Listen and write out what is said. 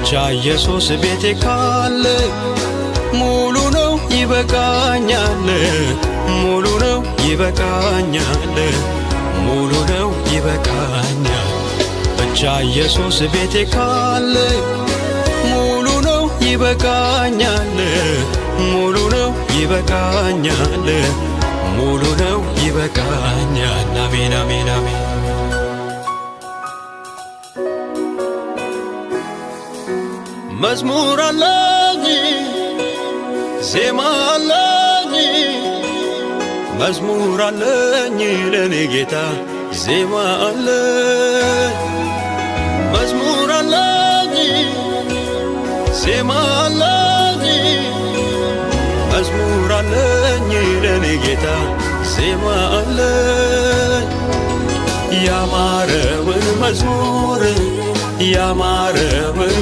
ብቻ ኢየሱስ ቤቴ ካለ ሙሉ ነው ይበቃኛል፣ ሙሉ ነው ይበቃኛል፣ ሙሉ ነው ይበቃኛል። ብቻ ኢየሱስ ቤቴ ካለ ሙሉ ነው ይበቃኛል፣ ሙሉ ነው ይበቃኛል፣ ሙሉ ነው ይበቃኛል። አሜን አሜን አሜን። መዝሙር አለኝ ዜማ አለኝ፣ መዝሙር አለኝ ለኔ ጌታ ዜማ አለኝ። መዝሙር አለኝ ዜማ አለኝ፣ መዝሙር አለኝ ለኔ ጌታ ዜማ አለኝ። ያማረውን መዝሙር ያማረውን